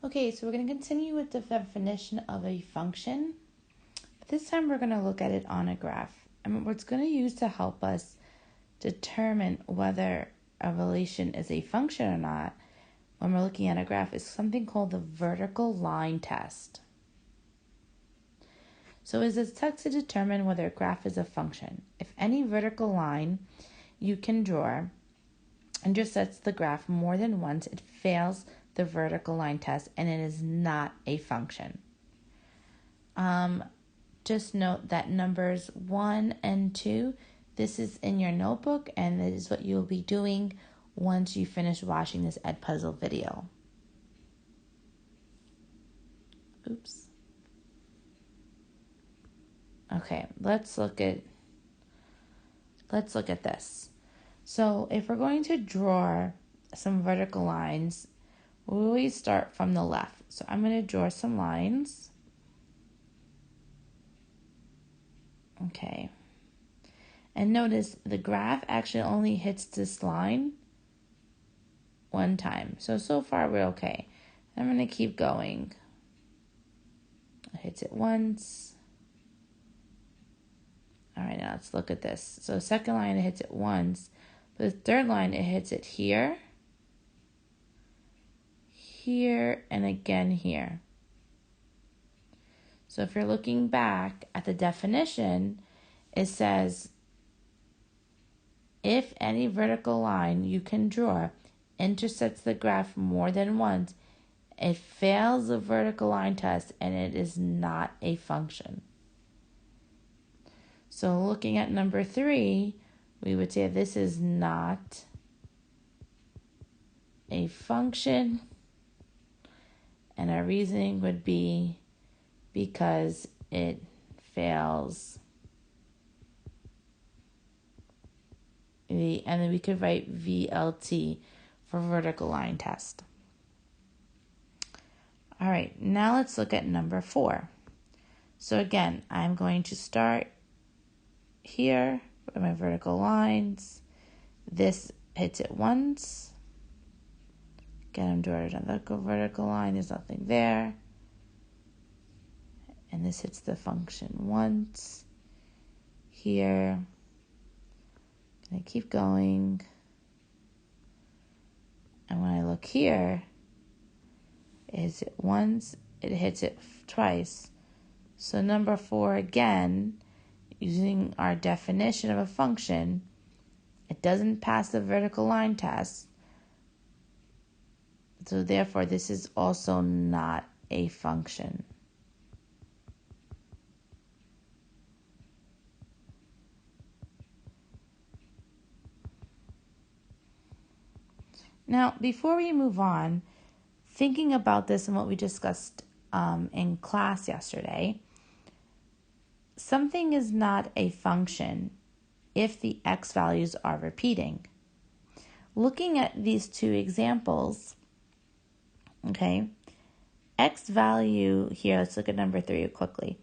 Okay, so we're going to continue with the definition of a function. This time we're going to look at it on a graph. And what it's going to use to help us determine whether a relation is a function or not when we're looking at a graph is something called the vertical line test. So is this test to determine whether a graph is a function. If any vertical line you can draw intersects the graph more than once, it fails the vertical line test and it is not a function. Just note that numbers 1 and 2, this is in your notebook and it is what you'll be doing once you finish watching this Edpuzzle video. Oops. Okay, let's look at this. So if we're going to draw some vertical lines, we always start from the left. So I'm going to draw some lines. Okay. And notice the graph actually only hits this line one time. So far we're okay. I'm going to keep going. It hits it once. All right, now let's look at this. So second line, it hits it once. But the third line, it hits it here, here, and again here. So if you're looking back at the definition, it says, if any vertical line you can draw intersects the graph more than once, it fails the vertical line test and it is not a function. So looking at number 3, we would say this is not a function, and our reasoning would be because it fails and then we could write VLT for vertical line test. All right, now let's look at number 4. So again, I'm going to start here with my vertical lines. This hits it once. Again, I'm drawing another vertical line. There's nothing there. And this hits the function once. Here. Gonna keep going. And when I look here, it hits it once. It hits it twice. So number 4 again, using our definition of a function, it doesn't pass the vertical line test. So therefore, this is also not a function. Now, before we move on, thinking about this and what we discussed in class yesterday, something is not a function if the x values are repeating. Looking at these two examples, okay, x value here, let's look at number 3 quickly.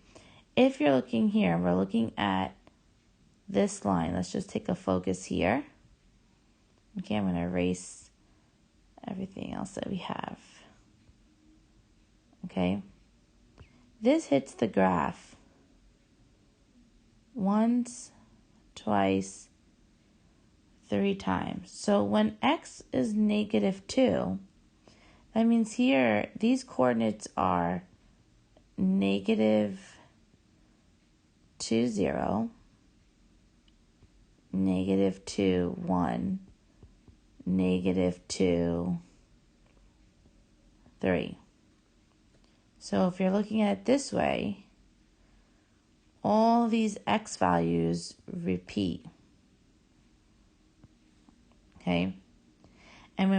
If you're looking here, we're looking at this line. Let's just take a focus here. Okay, I'm going to erase everything else that we have. Okay, this hits the graph once, twice, 3 times. So when x is -2, that means here these coordinates are -2, 0, -2, 1, -2, 3. So if you're looking at it this way, all these x values repeat. Okay? And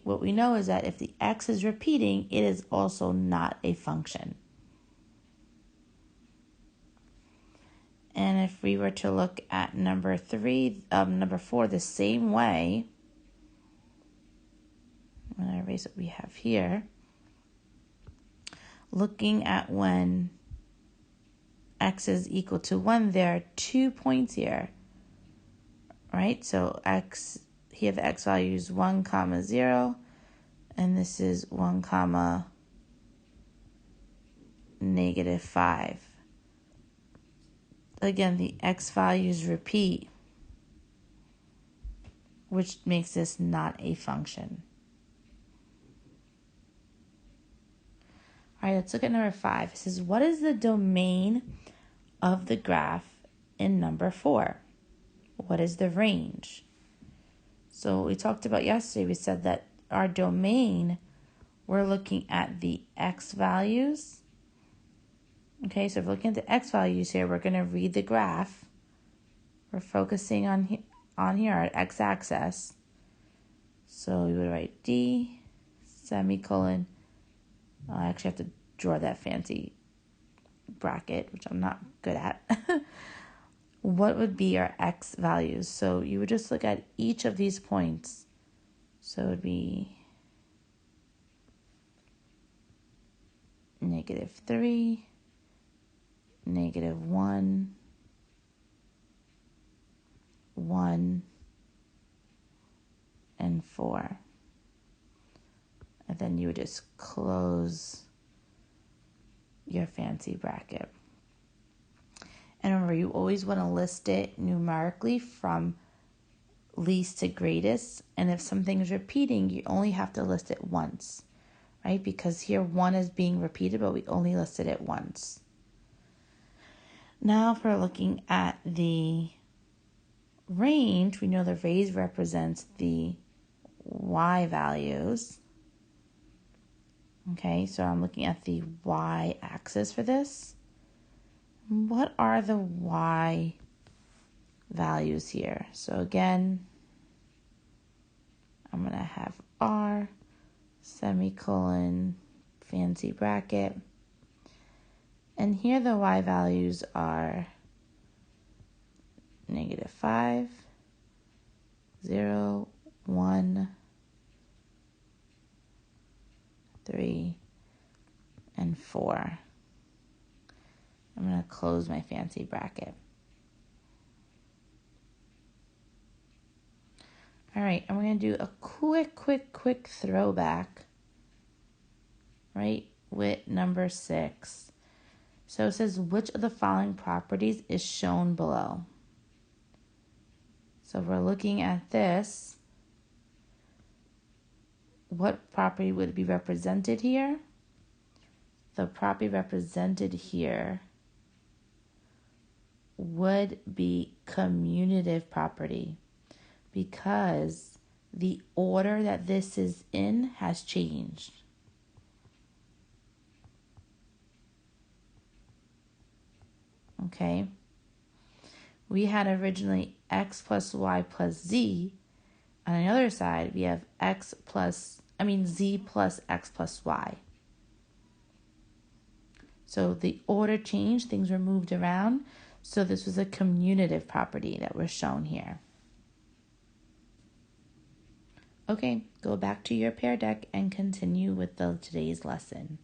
what we know is that if the x is repeating, it is also not a function. And if we were to look at number 4 the same way, I'm going to erase what we have here. Looking at when x is equal to 1, there are 2 points here, right? So the x value is 1, 0, and this is 1, -5. Again, the x values repeat, which makes this not a function. All right, let's look at number 5. It says, what is the domain of the graph in number 4? What is the range? So we talked about yesterday, we said that our domain, we're looking at the x values. Okay, so if we're looking at the x values here, we're going to read the graph. We're focusing on here our x-axis. So we would write D, semicolon. I actually have to draw that fancy bracket, which I'm not good at. What would be our x values? So you would just look at each of these points. So it would be -3, -1, 1, and 4. And then you would just close your fancy bracket. And remember, you always want to list it numerically from least to greatest. And if something is repeating, you only have to list it once, right? Because here 1 is being repeated, but we only listed it once. Now, if we're looking at the range, we know the range represents the y values. Okay, so I'm looking at the y-axis for this. What are the y values here? So again, I'm going to have R, semicolon, fancy bracket. And here the y values are -5, 0, 1, 3, and 4. I'm going to close my fancy bracket. All right, and we're going to do a quick throwback, right, with number 6. So it says, which of the following properties is shown below? So if we're looking at this, what property would be represented here? The property represented here would be commutative property, because the order that this is in has changed. Okay? We had originally x plus y plus z. On the other side, we have z plus x plus y. So the order changed, things were moved around. So this was a commutative property that was shown here. Okay, go back to your Pear Deck and continue with today's lesson.